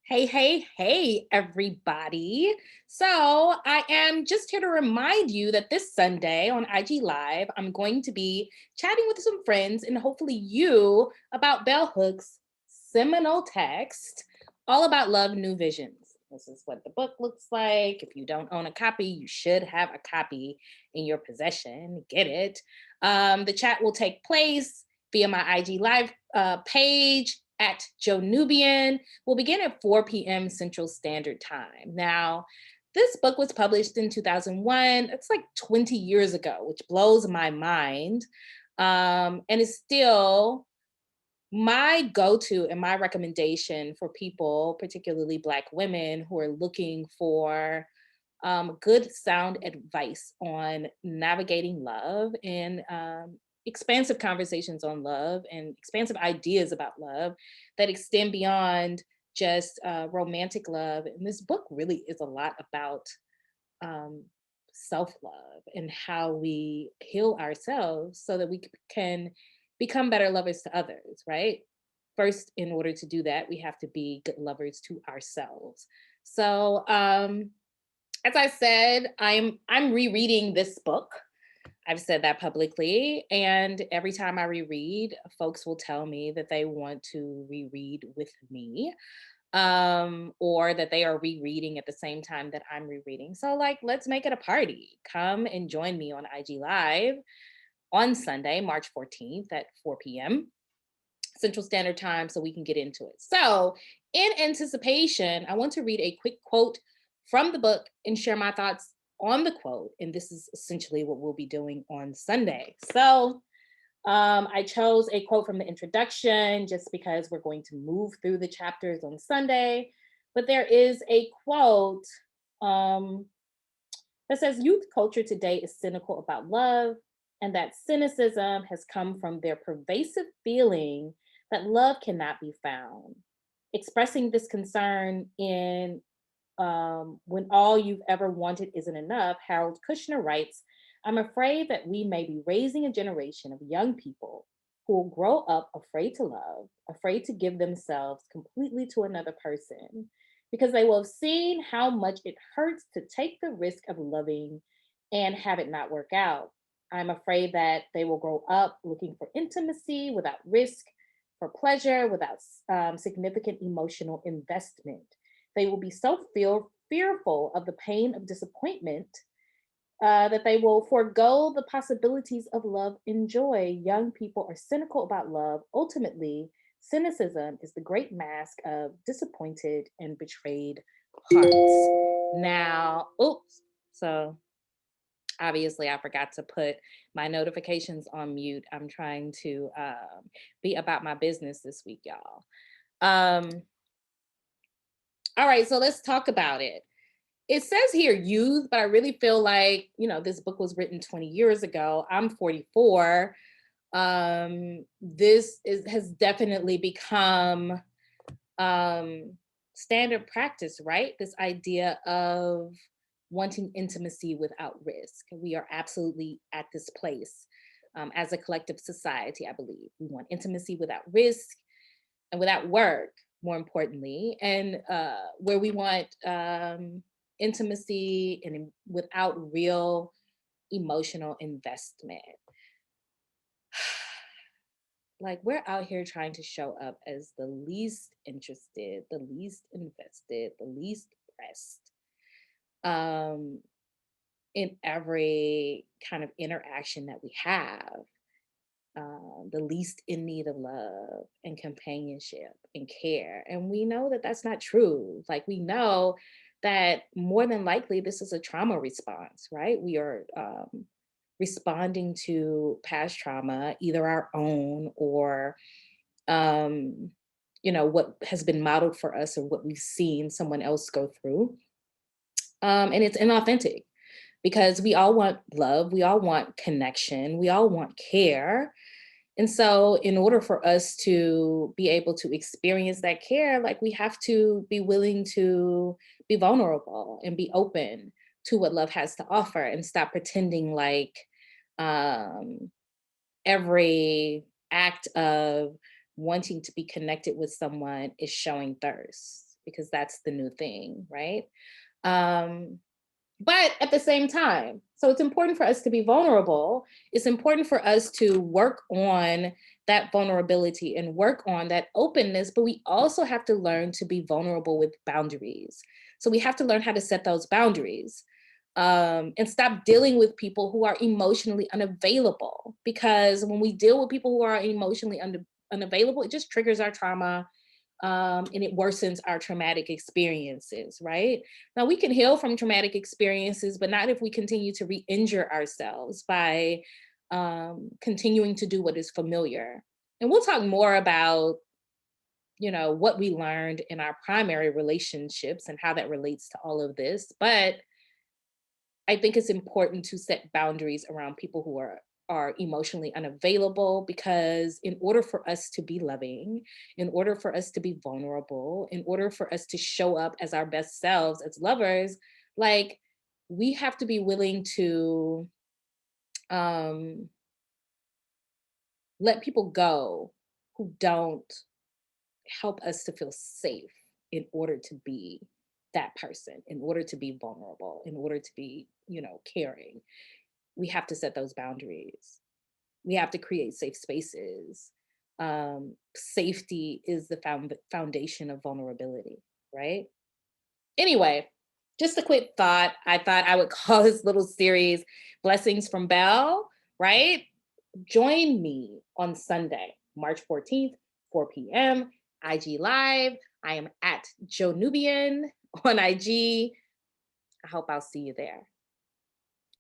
Hey, hey, hey, everybody. So, I am just here to remind you that this Sunday on IG Live, I'm going to be chatting with some friends and hopefully you about Bell Hooks' seminal text, All About Love, New Visions. This is what the book looks like. If you don't own a copy, you should have a copy in your possession. Get it. The chat will take place via my IG Live page at Joe Nubian. Will begin at 4 p.m. Central Standard Time. Now, this book was published in 2001. It's like 20 years ago, which blows my mind. And is still my go-to and my recommendation for people, particularly Black women who are looking for good sound advice on navigating love and expansive conversations on love and expansive ideas about love that extend beyond just romantic love. And this book really is a lot about um, self love and how we heal ourselves so that we can become better lovers to others, right? First, in order to do that, we have to be good lovers to ourselves. So, as I said, I'm rereading this book. I've said that publicly, and every time I reread, folks will tell me that they want to reread with me, or that they are rereading at the same time that I'm rereading. So, like, let's make it a party. Come and join me on IG Live on Sunday, March 14th at 4 p.m. Central Standard Time so we can get into it. So, in anticipation, I want to read a quick quote from the book and share my thoughts on the quote. And this is essentially what we'll be doing on Sunday. So, I chose a quote from the introduction just because we're going to move through the chapters on Sunday. But there is a quote um, that says youth culture today is cynical about love, and that cynicism has come from their pervasive feeling that love cannot be found. Expressing this concern in When All You've Ever Wanted Isn't Enough, Harold Kushner writes, I'm afraid that we may be raising a generation of young people who will grow up afraid to love, afraid to give themselves completely to another person, because they will have seen how much it hurts to take the risk of loving and have it not work out. I'm afraid that they will grow up looking for intimacy without risk, for pleasure without significant emotional investment. They will be so fearful of the pain of disappointment that they will forego the possibilities of love and joy. Young people are cynical about love. Ultimately, cynicism is the great mask of disappointed and betrayed hearts. Now, oops. So obviously, I forgot to put my notifications on mute. I'm trying to be about my business this week, y'all. Um, all right, so let's talk about it. It says here youth, but I really feel like, this book was written 20 years ago. I'm 44. Has definitely become standard practice, right? This idea of wanting intimacy without risk. We are absolutely at this place as a collective society, I believe. We want intimacy without risk and without work, more importantly, and where we want intimacy and without real emotional investment. Like, we're out here trying to show up as the least interested, the least invested, the least pressed um, in every kind of interaction that we have. The least in need of love and companionship and care. And we know that that's not true. Like, we know that more than likely this is a trauma response, right? We are responding to past trauma, either our own or, um, what has been modeled for us or what we've seen someone else go through. And it's inauthentic because we all want love, we all want connection, we all want care. And so, in order for us to be able to experience that care, like, we have to be willing to be vulnerable and be open to what love has to offer and stop pretending like um, every act of wanting to be connected with someone is showing thirst. because that's the new thing, right? Um, but at the same time, so it's important for us to be vulnerable. It's important for us to work on that vulnerability and work on that openness, but we also have to learn to be vulnerable with boundaries. So we have to learn how to set those boundaries, and stop dealing with people who are emotionally unavailable. Because when we deal with people who are emotionally unavailable, it just triggers our trauma, and it worsens our traumatic experiences, right? Now, we can heal from traumatic experiences, but not if we continue to re injure ourselves by continuing to do what is familiar. And we'll talk more about, what we learned in our primary relationships and how that relates to all of this. But I think it's important to set boundaries around people who are emotionally unavailable, because in order for us to be loving, in order for us to be vulnerable, in order for us to show up as our best selves as lovers, like, we have to be willing to um let people go who don't help us to feel safe, in order to be that person, in order to be vulnerable, in order to be, caring. We have to set those boundaries. We have to create safe spaces. Safety is the foundation of vulnerability, right? Anyway, just a quick thought. I thought I would call this little series Blessings from Bell, right? Join me on Sunday, March 14th, 4 p.m., IG Live. I am at Joe Nubian on IG. I hope I'll see you there.